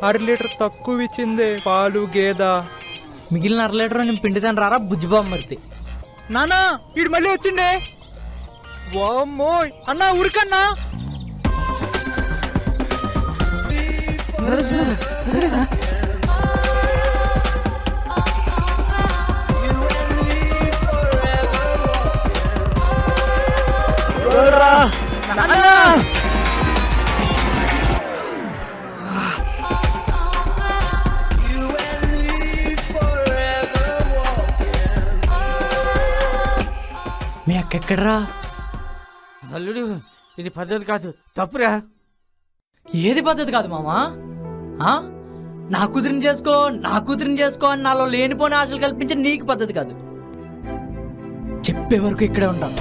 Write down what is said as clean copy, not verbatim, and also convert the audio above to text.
అర లీటర్ తక్కువ ఇచ్చిందే పాలు గేద. మిగిలిన 1/2 లీటర్ నేను పిండిదాన్ని రారా బుజ్జిబామ్మర్తి. నానా ఈడు మళ్ళీ వచ్చిండే. వామ్మోయ్ అన్నా ఉరికన్నా. మీ అక్క ఎక్కడరా? అల్లుడు ఇది పద్ధతి కాదు, తప్పురా. ఏది పద్ధతి కాదు మామా? నా కూతురిని చేసుకో అని నాలో లేనిపోని ఆశలు కల్పించి నీకు పద్ధతి కాదు. చెప్పే వరకు ఇక్కడే ఉంటాను.